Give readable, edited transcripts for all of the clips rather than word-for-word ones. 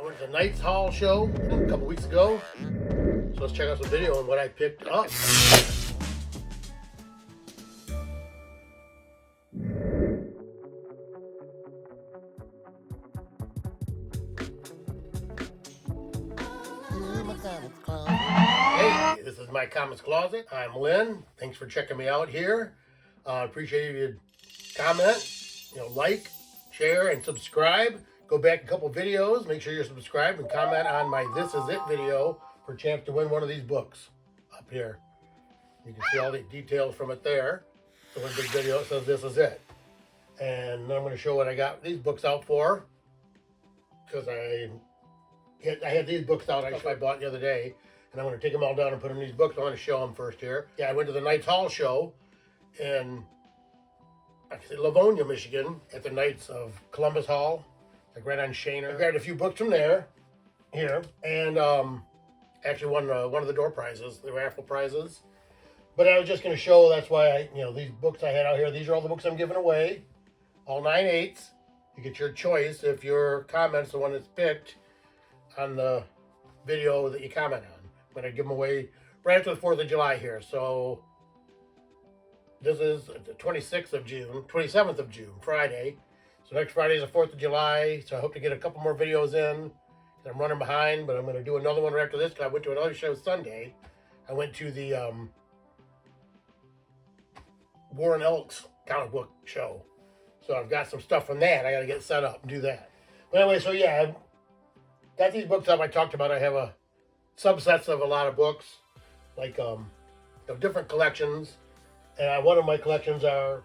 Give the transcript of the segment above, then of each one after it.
went to the Knights Hall show a couple weeks ago. So let's check out some video on what I picked up. Hey, this is my Comics Closet. I'm Lynn. Thanks for checking me out here. Appreciate you comment, like, share, and subscribe. Go back a couple videos. Make sure you're subscribed and comment on my This Is It video for a chance to win one of these books up here. You can see all the details from it there. So in the big video, it says This Is It. And then I'm going to show what I got these books out for. Because I had these books out I bought the other day. And I'm going to take them all down and put them in these books. I want to show them first here. Yeah, I went to the Knights Hall show in Livonia, Michigan, at the Knights of Columbus Hall, like right on Shaner. I grabbed a few books from there, here, and actually won one of the door prizes, the raffle prizes. But I was just going to show, that's why these books I had out here, these are all the books I'm giving away, all 9/8. You get your choice if your comment's the one that's picked on the video that you comment on. I'm going to give them away right after the 4th of July here, so this is the 26th of June, 27th of June, Friday. So next Friday is the 4th of July. So I hope to get a couple more videos in. I'm running behind, but I'm going to do another one right after this because I went to another show Sunday. I went to the Warren Elks comic book show. So I've got some stuff from that. I got to get set up and do that. But anyway, so yeah, I've got these books up I talked about. I have a subsets of a lot of books, like different collections. And one of my collections are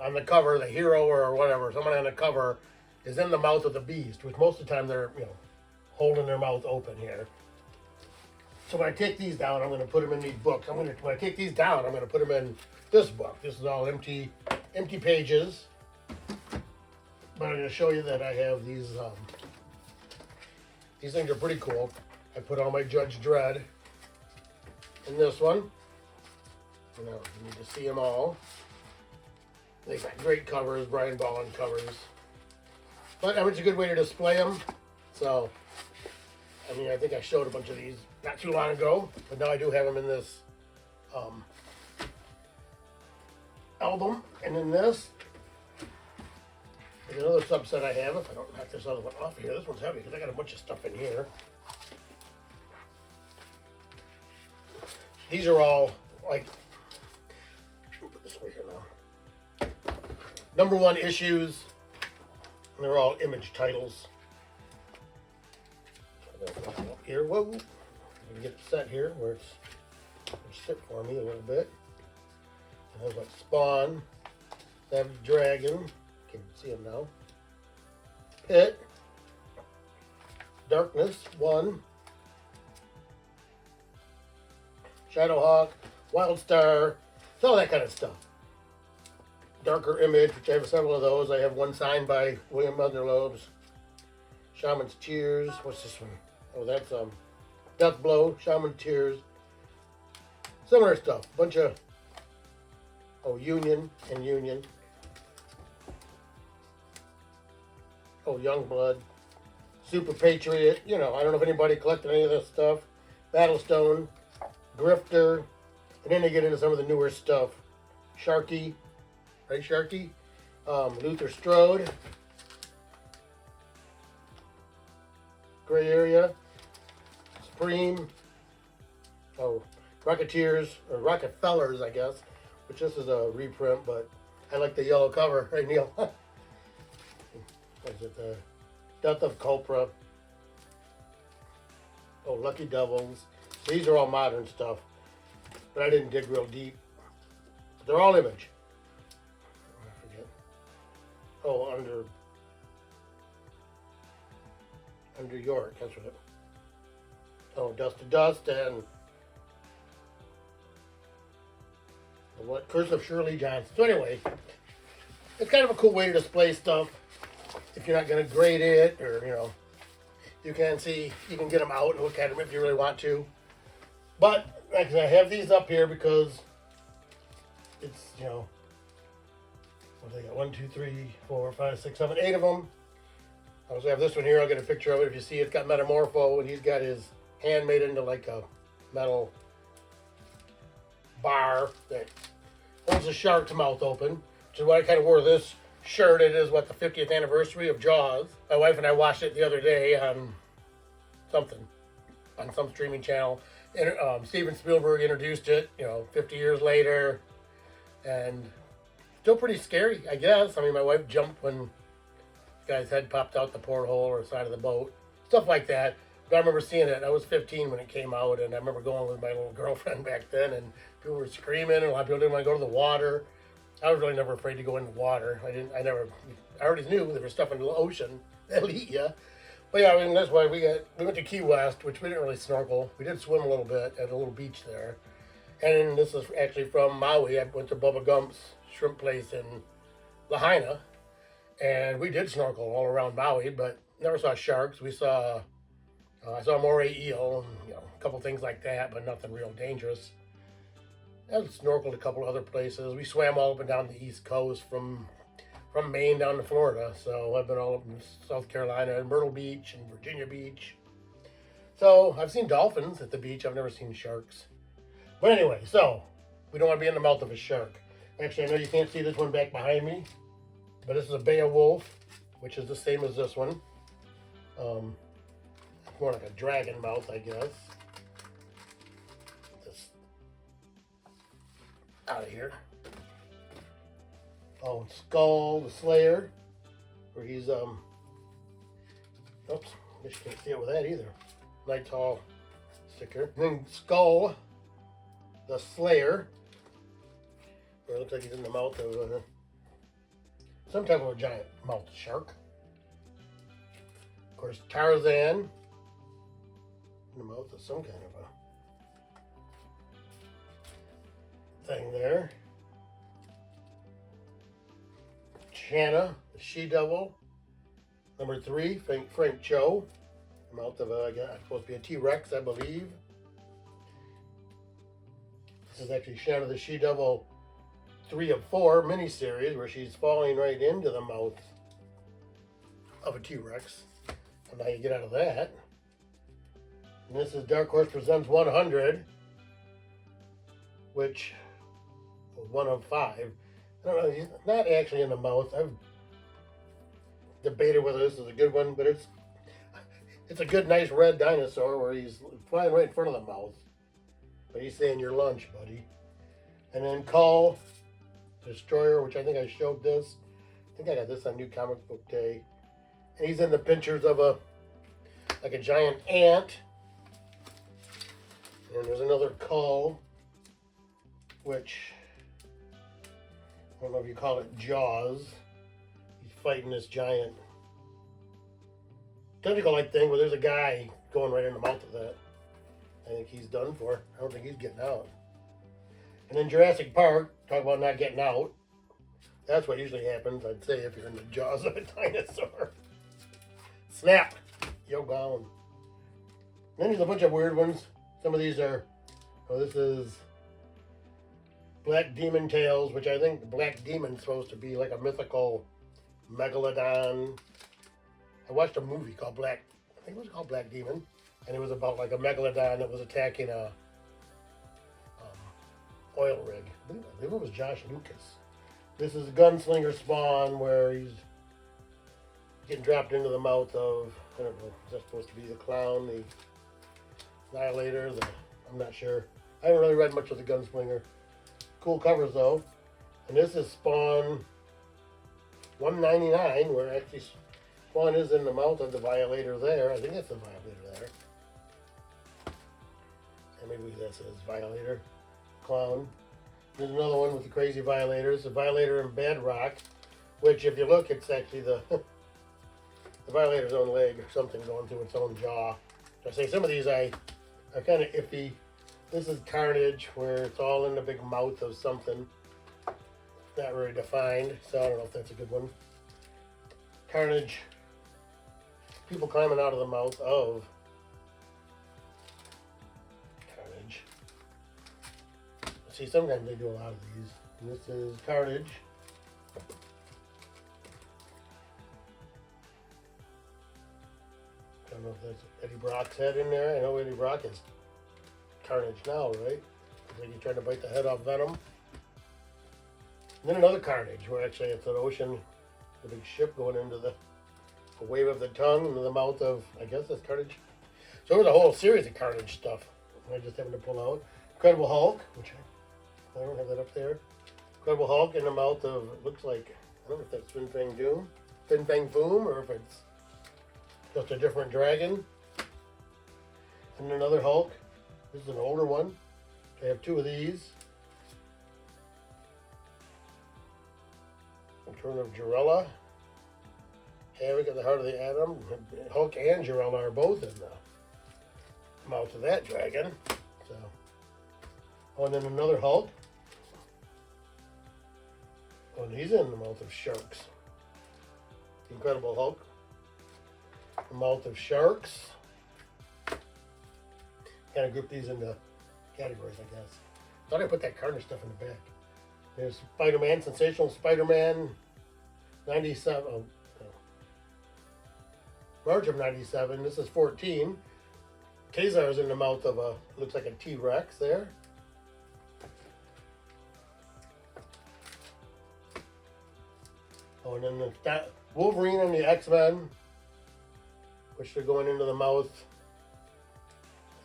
on the cover, the hero or whatever, someone on the cover is in the mouth of the beast, which most of the time they're, holding their mouth open here. So when I take these down, I'm going to put them in these books. When I take these down, I'm going to put them in this book. This is all empty pages. But I'm going to show you that I have these things are pretty cool. I put all my Judge Dredd in this one. You need to see them all. They got great covers, Brian Bolland covers. But it's a good way to display them. So, I think I showed a bunch of these not too long ago, but now I do have them in this album. And in this, there's another subset I have. If I don't knock this other one off here, this one's heavy because I got a bunch of stuff in here. These are all like, put this way here now. #1 issues. And they're all Image titles. Here, whoa. I'm gonna get it set here where it's sit for me a little bit. And there's like Spawn, Savage Dragon. Can you see him now? Pit, Darkness 1, Shadowhawk, Wildstar, it's all that kind of stuff. Darker Image, which I have several of those. I have one signed by William Motherlobes. Shaman's Tears. What's this one? Oh, that's Death Blow, Shaman's Tears. Similar stuff. Bunch of Union and Union. Oh, Youngblood. Super Patriot. I don't know if anybody collected any of this stuff. Battlestone, Grifter, and then they get into some of the newer stuff. Sharky. Right, Sharky? Luther Strode. Gray Area. Supreme. Rocketeers, or Rockefellers, I guess. Which this is a reprint, but I like the yellow cover. Right, Neil? What is it? The Death of Copra. Oh, Lucky Devils. These are all modern stuff. But I didn't dig real deep. But they're all Image. Oh, under York, that's what it. Oh, Dust to Dust and what? Curse of Shirley Johnson. So anyway, it's kind of a cool way to display stuff. If you're not going to grade it, or you can get them out and look at them if you really want to. But like I said, I have these up here because it's what do they got? 1, 2, 3, 4, 5, 6, 7, 8 of them. I also have this one here. I'll get a picture of it if you see it. It's got Metamorpho, and he's got his hand made into like a metal bar that holds the shark's mouth open, which is why I kind of wore this shirt. It is, what, the 50th anniversary of Jaws. My wife and I watched it the other day on something, on some streaming channel. And Steven Spielberg introduced it, 50 years later. And still pretty scary, I guess. I mean, my wife jumped when the guy's head popped out the porthole or side of the boat. Stuff like that. But I remember seeing it. I was 15 when it came out, and I remember going with my little girlfriend back then, and people were screaming, and a lot of people didn't want to go to the water. I was really never afraid to go in the water. I already knew there was stuff in the ocean that'll eat you. But yeah, I mean, that's why we went to Key West, which we didn't really snorkel. We did swim a little bit at a little beach there. And this is actually from Maui. I went to Bubba Gump's shrimp place in Lahaina, and we did snorkel all around Maui, but never saw sharks. I saw a moray eel and a couple things like that, but nothing real dangerous. I snorkeled a couple other places. We swam all up and down the East Coast from Maine down to Florida. So I've been all up in South Carolina, Myrtle Beach and Virginia Beach. So I've seen dolphins at the beach. I've never seen sharks. But anyway, so we don't want to be in the mouth of a shark. Actually, I know you can't see this one back behind me, but this is a Beowulf, which is the same as this one. More like a dragon mouth, I guess. Get this out of here. Oh, Skull the Slayer, where he's oops, I guess you can't see it with that either. Night Tall sticker. And then Skull the Slayer, where it looks like he's in the mouth of some type of a giant mouth shark. Of course, Tarzan, in the mouth of some kind of a thing there. Shanna, the she-devil. Number 3, Frank Cho, the mouth of supposed to be a T-Rex, I believe. This is actually Shanna the She-Devil 3 of 4 miniseries, where she's falling right into the mouth of a T-Rex. And now you get out of that. And this is Dark Horse Presents 100, which was 1 of 5. I don't know, he's not actually in the mouth. I've debated whether this is a good one, but it's a good, nice red dinosaur where he's flying right in front of the mouth. But he's saying your lunch, buddy. And then Call Destroyer, which I think I showed this. I think I got this on New Comic Book Day. And he's in the pictures of a giant ant. And there's another Call, which I don't know if you call it Jaws. He's fighting this giant tentacle-like thing where there's a guy going right in the mouth of that. I think he's done for. I don't think he's getting out. And then Jurassic Park, talk about not getting out. That's what usually happens, I'd say, if you're in the jaws of a dinosaur. Snap! You're gone. Then there's a bunch of weird ones. Some of these are, this is Black Demon Tales, which I think the Black Demon's supposed to be like a mythical megalodon. I watched a movie called I think it was called Black Demon. And it was about like a megalodon that was attacking a oil rig. I believe it was Josh Lucas. This is Gunslinger Spawn, where he's getting dropped into the mouth of, I don't know, is that supposed to be the clown, the Annihilator? I'm not sure. I haven't really read much of the Gunslinger. Cool covers though. And this is Spawn 199, where actually Spawn is in the mouth of the Violator there. I think that's the Violator there. And maybe that says Violator. Clown. There's another one with the crazy Violators. The Violator in Bedrock, which if you look, it's actually the Violator's own leg or something going through its own jaw. I say some of these are kind of iffy. This is Carnage, where it's all in the big mouth of something. Not very defined, so I don't know if that's a good one. Carnage. People climbing out of the mouth of Carnage. See, sometimes they do a lot of these. And this is Carnage. don't know if that's Eddie Brock's head in there. I know Eddie Brock is Carnage now, right? Looks like he's trying to bite the head off Venom. And then another Carnage, where actually it's an ocean, a big ship going into a wave of the tongue into the mouth of, I guess that's Carnage. So there's a whole series of Carnage stuff. I just happened to pull out Incredible Hulk, which I don't have that up there. Incredible Hulk in the mouth of, it looks like, I don't know if that's Fin Fang Foom, or if it's just a different dragon. And another Hulk. This is an older one. I have two of these. Return of Jarella. Havoc at the Heart of the Atom. Hulk and Jarella are both in the mouth of that dragon. So, oh, and then another Hulk. Oh, and he's in the mouth of sharks. Incredible Hulk. The mouth of sharks. Kind of group these into categories, I guess. Thought I put that Carnage stuff in the back. There's Spider-Man, Sensational Spider-Man, 97. Oh, no. March of 97. This is 14. Kazar's in the mouth of a, looks like a T-Rex there. Oh, and then the Wolverine and the X-Men, which they're going into the mouth.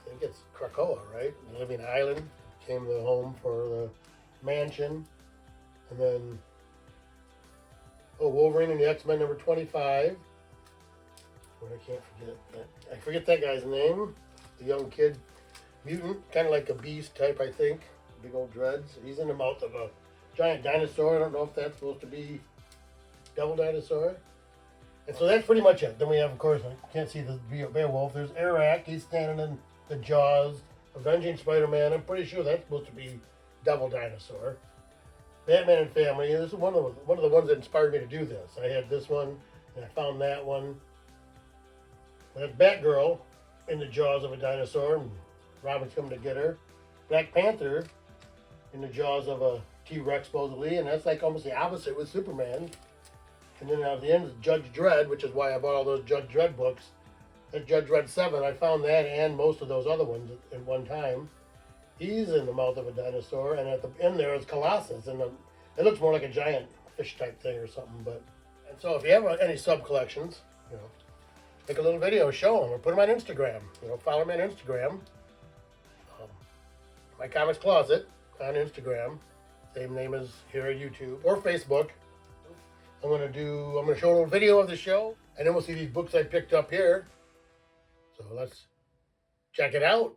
I think it's Krakoa, right? The Living Island came the home for the mansion. And then, oh, Wolverine and the X-Men number 25. But I can't forget that. I forget that guy's name. The young kid, mutant, kind of like a beast type, I think. Big old dreads. He's in the mouth of a giant dinosaur. I don't know if that's supposed to be Devil Dinosaur. And so that's pretty much it. Then we have, of course, I can't see the Beowulf. There's Arak. He's standing in the jaws, avenging Spider-Man. I'm pretty sure that's supposed to be Devil Dinosaur. Batman and Family. This is one of the ones that inspired me to do this. I had this one, and I found that one. I had Batgirl in the jaws of a dinosaur, and Robin's coming to get her. Black Panther in the jaws of a T-Rex, supposedly, and that's like almost the opposite with Superman. And then at the end is Judge Dredd, which is why I bought all those Judge Dredd books. At Judge Dredd 7, I found that and most of those other ones at one time. He's in the mouth of a dinosaur, and at the end there is Colossus, and it looks more like a giant fish type thing or something. But and so if you have any sub collections, you know, make a little video, show them, or put them on Instagram. You know, follow me on Instagram. My Comics Closet on Instagram, same name as here on YouTube or Facebook. I'm gonna show a little video of the show, and then we'll see these books I picked up here. So let's check it out.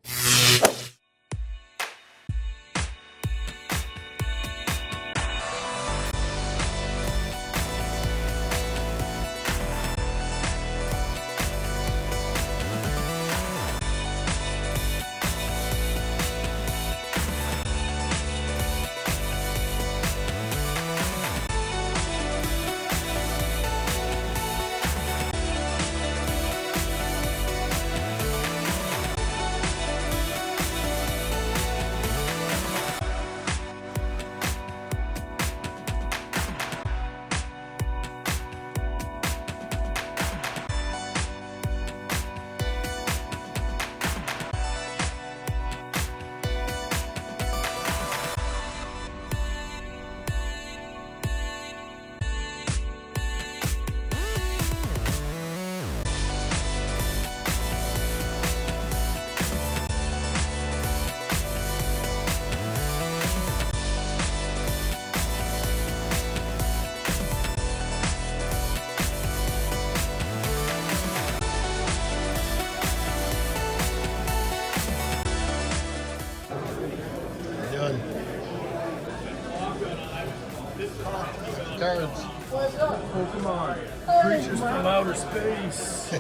Cards. Pokemon. Creatures from outer space.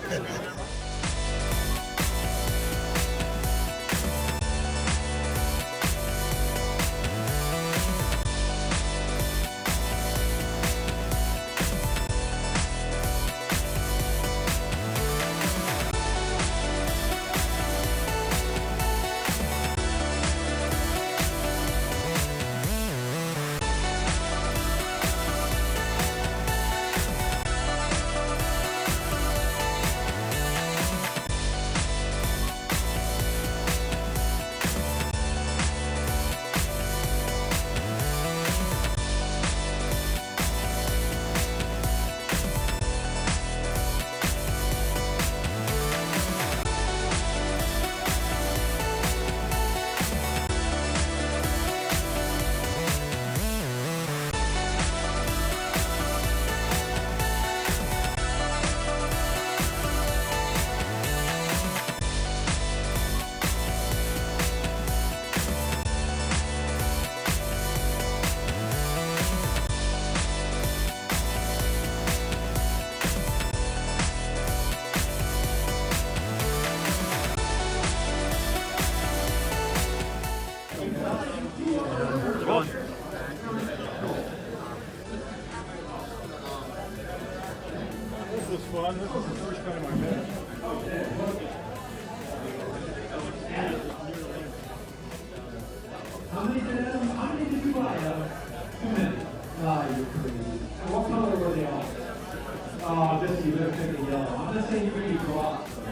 awesome.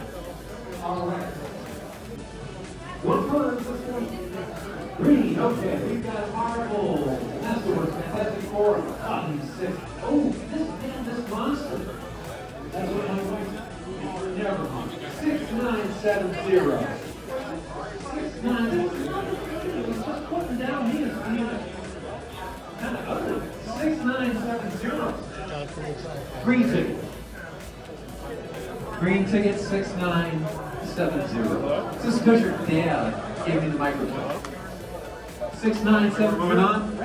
All right. One fun. Green, okay. We've got Marvel. Masterworks, Fantastic Four, Cotton, 6. Oh, this monster. That's what my wife. Never mind. 6970. 6970. He's just putting down me as being kind of ugly. 6970. Green ticket. Green ticket 6970. Is this because your dad gave me the microphone? 697. Moving on.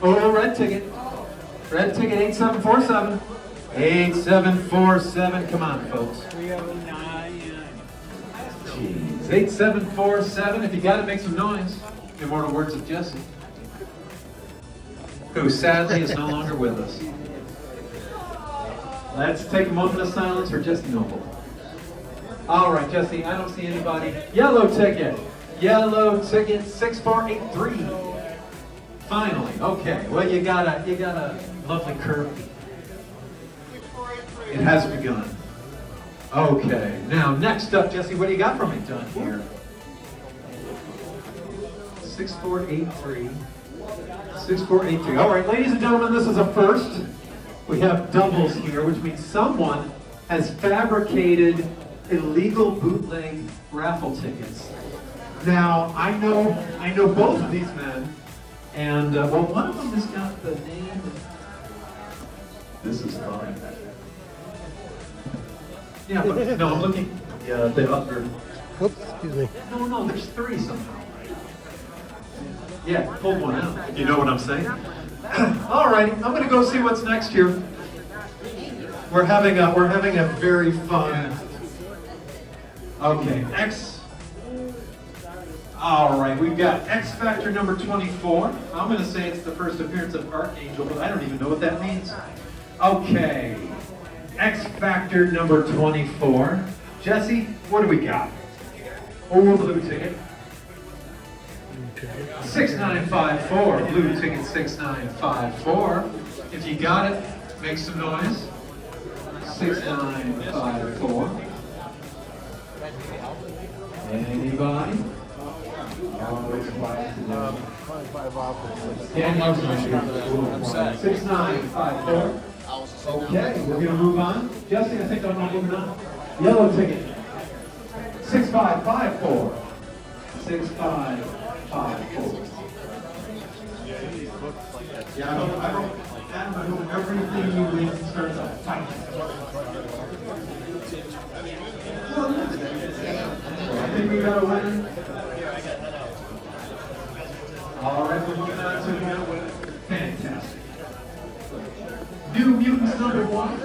Oh, red ticket. Red ticket 8747. 8747. Come on, folks. 309. Jeez. 8747. If you got it, make some noise. Immortal words of Jesse, who sadly is no longer with us. Let's take a moment of silence for Jesse Noble. All right, Jesse, I don't see anybody. Yellow ticket. Yellow ticket 6483. Finally, okay. Well, you got a lovely curve. It has begun. Okay. Now, next up, Jesse, what do you got for me done here? 6483. 6483. All right, ladies and gentlemen, this is a first. We have doubles here, which means someone has fabricated illegal bootleg raffle tickets. Now, I know both of these men, and well, one of them has got the name. This is fine. Yeah, but no, I'm looking. Yeah, the other. Oops, excuse me. No, there's three somehow. Yeah, pulled one out. You know what I'm saying? All right, I'm gonna go see what's next here. We're having a very fun. Okay, All right, we've got X Factor number 24. I'm gonna say it's the first appearance of Archangel, but I don't even know what that means. Okay, X Factor number 24. Jesse, what do we got? Oh, blue ticket. 6954, blue ticket 6954. If you got it, make some noise. 6954. Anybody? Daniel, 6954. Okay, we're gonna move on. Jesse, I think I'm not moving on. Yellow ticket. 6554. 6554. Yeah, I hope everything you win starts a fight. I think we got a winner. All right, we're moving on to fantastic. New Mutants number 1.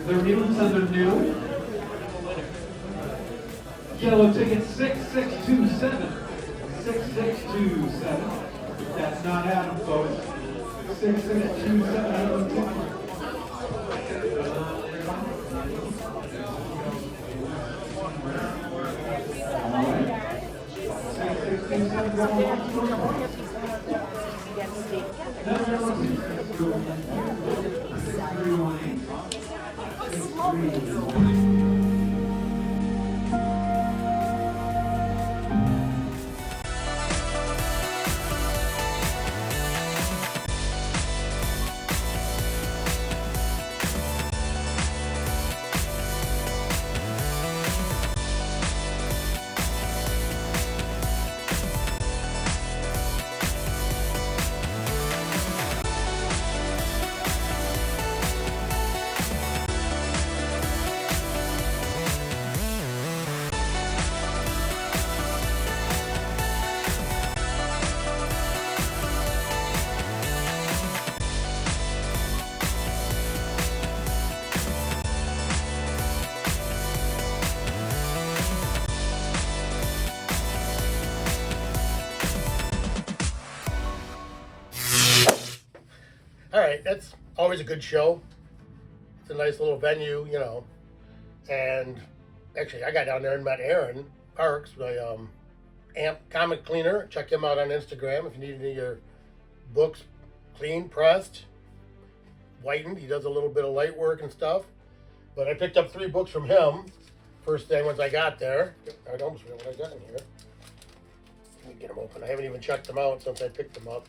They're mutants under new. Yellow ticket 6627. 6627. That's not Adam, folks. 6627. All right. 6627. All right, that's always a good show. It's a nice little venue, you know. And actually, I got down there and met Aaron Parks, my Amp comic cleaner. Check him out on Instagram if you need any of your books cleaned, pressed, whitened. He does a little bit of light work and stuff. But I picked up 3 books from him. First thing once I got there, I almost forgot what I got in here. Let me get them open. I haven't even checked them out since I picked them up.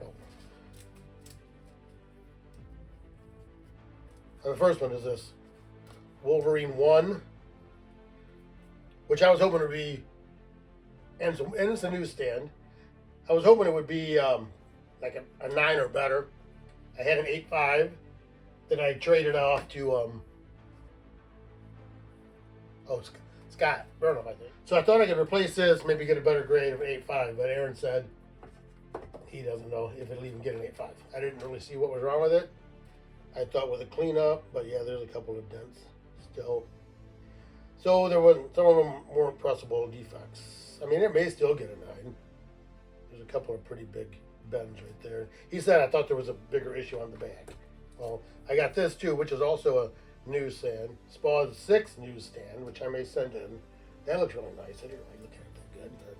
Oh. And the first one is this Wolverine 1, which I was hoping would be, and it's a newsstand. I was hoping it would be like a 9 or better. I had an 8.5 that I traded off to Scott Burnham, I think. So I thought I could replace this, maybe get a better grade of 8.5, but Aaron said he doesn't know if it'll even get an 8.5. I didn't really see what was wrong with it. I thought with a cleanup, but yeah, there's a couple of dents still. So there wasn't, some of them weren't pressable defects. I mean, it may still get a 9. There's a couple of pretty big bends right there. He said I thought there was a bigger issue on the back. Well, I got this too, which is also a newsstand. Spa's 6 newsstand, which I may send in. That looks really nice. I didn't really look at it that good, but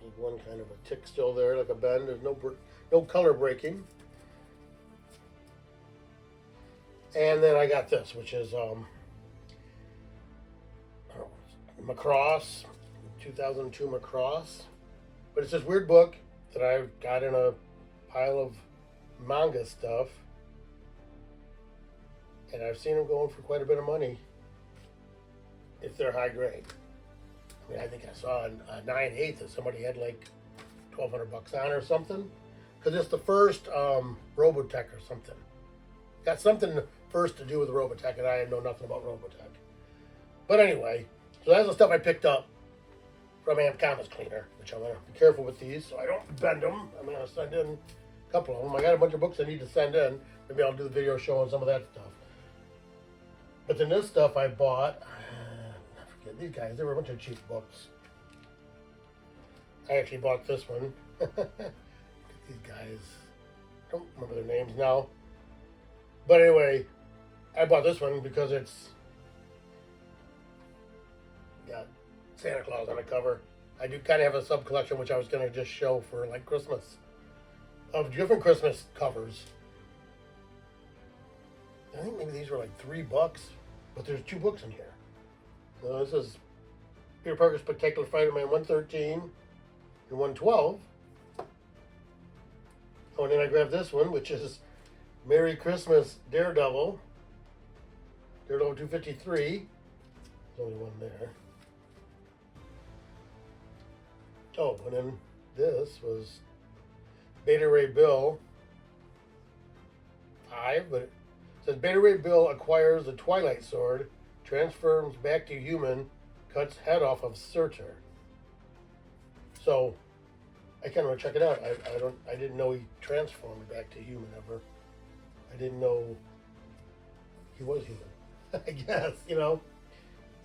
there's one kind of a tick still there, like a bend. There's no color breaking. And then I got this, which is Macross, 2002 Macross. But it's this weird book that I got in a pile of manga stuff. And I've seen them going for quite a bit of money if they're high grade. I mean, I think I saw a 9/8 that somebody had like $1,200 on or something. Because it's the first Robotech or something. Got something first to do with Robotech, and I know nothing about Robotech. But anyway, so that's the stuff I picked up from Amp Comics Cleaner, which I'm going to be careful with these so I don't bend them. I'm going to send in a couple of them. I got a bunch of books I need to send in. Maybe I'll do the video showing some of that stuff. But then this stuff I bought, I forget these guys, they were a bunch of cheap books. I actually bought this one. These guys, I don't remember their names now. But anyway, I bought this one because it's got Santa Claus on the cover. I do kind of have a sub collection which I was going to just show for like Christmas of different Christmas covers. I think maybe these were like $3, but there's 2 books in here. So this is Peter Parker's Spectacular Spider-Man 113 and 112. Oh, and then I grabbed this one, which is Merry Christmas Daredevil. Daredevil 253. There's only one there. Oh, and then this was Beta Ray Bill 5, but it says Beta Ray Bill acquires the Twilight Sword, transforms back to human, cuts head off of Surtur. So I kind of want to check it out. I didn't know he transformed back to human ever. I didn't know he was human. I guess, you know.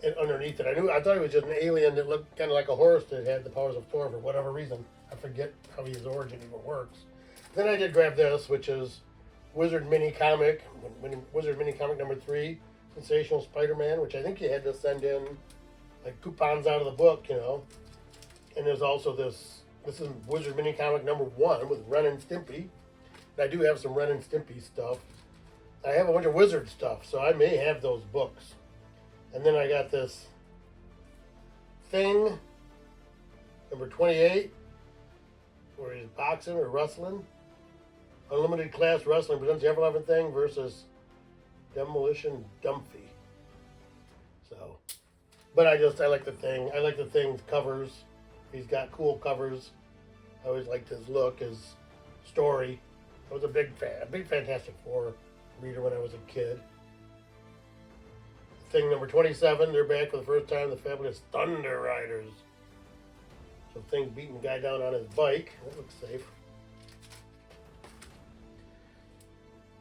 And underneath it, I thought he was just an alien that looked kind of like a horse that had the powers of Thor for whatever reason. I forget how his origin even works. Then I did grab this, which is Wizard Mini Comic, Wizard Mini Comic number 3, Sensational Spider-Man, which I think you had to send in like coupons out of the book, you know. And there's also this is Wizard Mini Comic number 1 with Ren and Stimpy. And I do have some Ren and Stimpy stuff. I have a bunch of Wizard stuff, so I may have those books. And then I got this Thing, number 28, where he's boxing or wrestling. Unlimited Class Wrestling presents the Ever-Loving Thing versus Demolition Dumphy. So, but I like the Thing. I like the Thing's covers. He's got cool covers. I always liked his look, his story. I was a big Fantastic Four reader when I was a kid. Thing number 27, they're back for the first time, the fabulous Thunder Riders. So Thing's beating the guy down on his bike. That looks safe.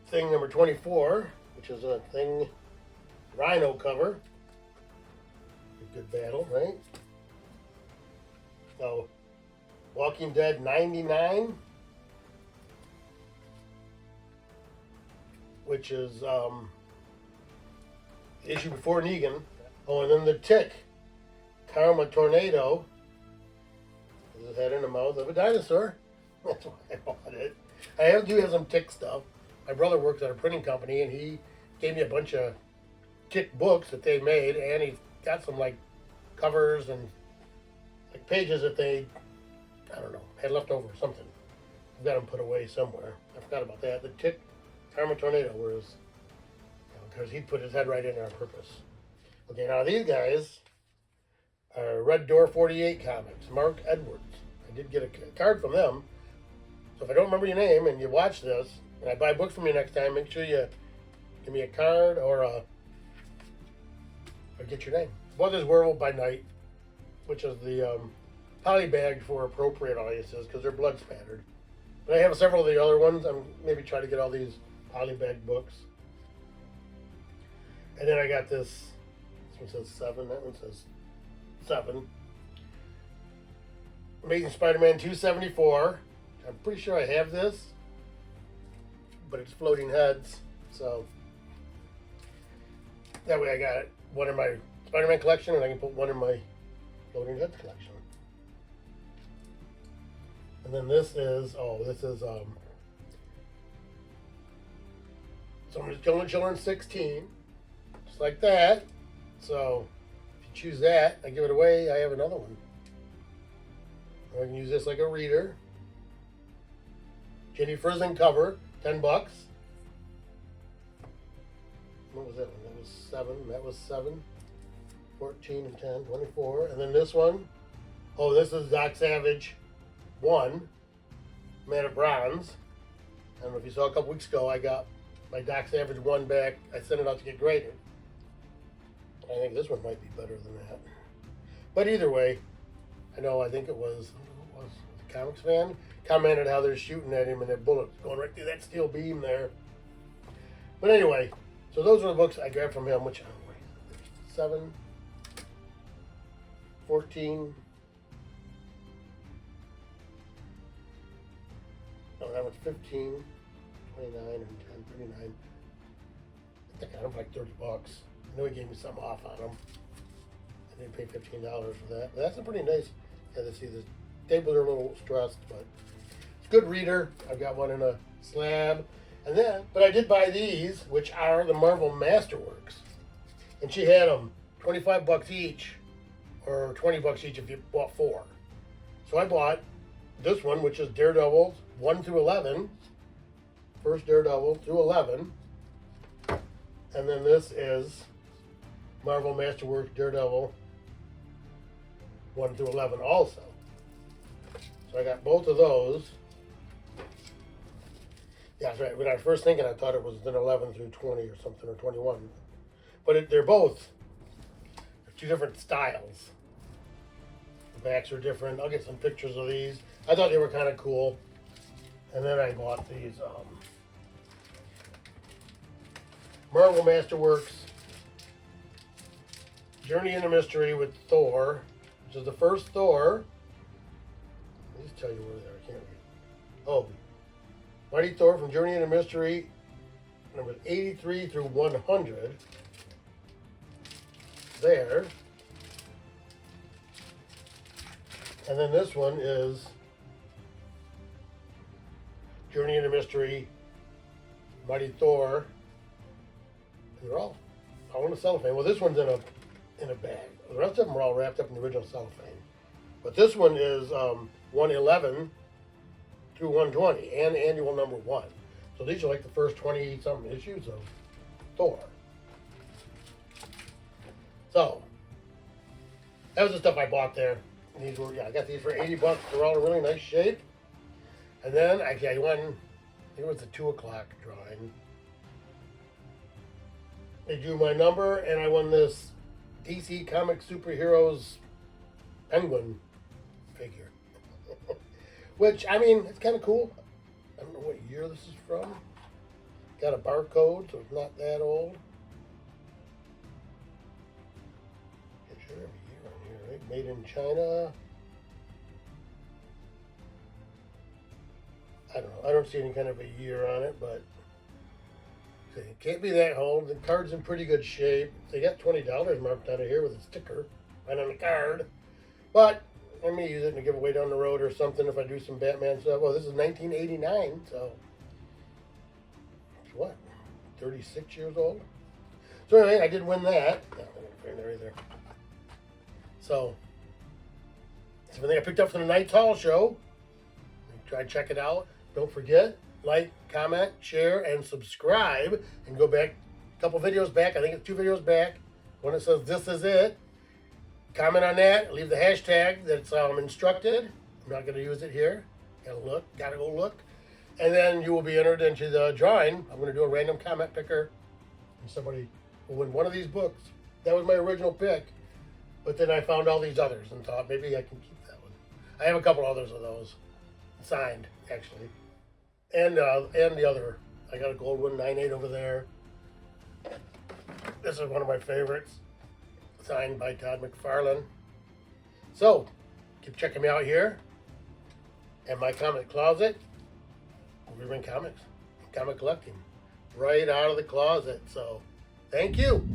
Thing number 24, which is a Thing Rhino cover. A good battle, right? So, Walking Dead 99, which is the issue before Negan. Oh, and then the Tick, Karma Tornado, Puts his head in the mouth of a dinosaur. That's why I bought it. I do have some tick stuff. My brother works at a printing company, and he gave me a bunch of tick books that they made, and he got some like covers and like pages that they, I don't know, had left over or something. I've got them put away somewhere. I forgot about that. The tick Karma Tornado was, because he put his head right in there on purpose. Okay, now these guys are Red Door 48 Comics, Mark Edwards. I did get a card from them. So if I don't remember your name and you watch this, and I buy books from you next time, make sure you give me a card or get your name. One is Werewolf by Night, which is the polybagged for appropriate audiences because they're blood spattered. But I have several of the other ones. I'm maybe try to get all these polybagged books. And then I got this. This one says 7. That one says 7. Amazing Spider-Man 274. I'm pretty sure I have this, but it's floating heads. So that way I got one in my Spider-Man collection, and I can put one in my floating heads collection. And then this is Someone's Killing Children 16, just like that. So if you choose that, I give it away. I have another one. I can use this like a reader. Jenny Frizzling cover, $10. What was that one? That was 7. That was 7. 14 and 10, 24. And then this one, this is Doc Savage 1, Man of Bronze. I don't know if you saw a couple weeks ago, I got my Doc Savage 1 back. I sent it out to get graded. I think this one might be better than that. But either way, I think it was the Comics fan commented how they're shooting at him and that bullet's going right through that steel beam there. But anyway, so those are the books I grabbed from him, which 7, 14. No, that was 15, 29, and 10, 39. I think I got them for like $30. I know he gave me some off on them. I didn't pay $15 for that. But that's a pretty nice. Yeah, let's see, the tables are a little stressed, but it's a good reader. I've got one in a slab. And then, but I did buy these, which are the Marvel Masterworks. And she had them $25 each, or $20 each if you bought 4. So I bought this one, which is Daredevil 1 through 11. First Daredevil through 11. And then this is Marvel Masterworks Daredevil 1 through 11 also. So I got both of those. Yeah, that's right. When I was first thinking, I thought it was an 11 through 20 or something, or 21. But they're both 2 different styles. The backs are different. I'll get some pictures of these. I thought they were kind of cool. And then I bought these Marvel Masterworks Journey into Mystery with Thor, which is the first Thor. Let me just tell you where they are. I can't read. Mighty Thor from Journey into Mystery, numbers 83 through 100. There. And then this one is Journey into Mystery, Mighty Thor. They're all in a cellophane. Well, this one's in a bag. The rest of them are all wrapped up in the original cellophane. But this one is 111 through 120 and annual number 1. So these are like the first 20-something issues of Thor. So that was the stuff I bought there. And these were, I got these for $80. They're all in really nice shape. And then I won, I think it was the 2 o'clock drawing. They drew my number, and I won this DC Comic Superheroes Penguin figure. Which, I mean, it's kind of cool. I don't know what year this is from. Got a barcode, so it's not that old. Get sure every year on here, right? Made in China. I don't know. I don't see any kind of a year on it, but it can't be that old. The card's in pretty good shape. They got $20 marked out of here with a sticker right on the card. But I may use it in a giveaway down the road or something if I do some Batman stuff. Well, this is 1989, so what? 36 years old. So anyway, I did win that. No, I didn't frame there either. So it's something I picked up from the Knights Hall show. Try to check it out. Don't forget, like, comment, share, and subscribe. And go back a couple videos back. I think it's 2 videos back. One that says "This is it." Comment on that. Leave the hashtag that's instructed. I'm not going to use it here. Gotta go look. And then you will be entered into the drawing. I'm going to do a random comment picker, and somebody will win one of these books. That was my original pick, but then I found all these others and thought maybe I can keep that one. I have a couple others of those signed, actually, and the other. I got a gold one, 9.8 over there. This is one of my favorites, signed by Todd McFarlane. So keep checking me out here and my comic closet. We bring comics, comic collecting, right out of the closet. So thank you.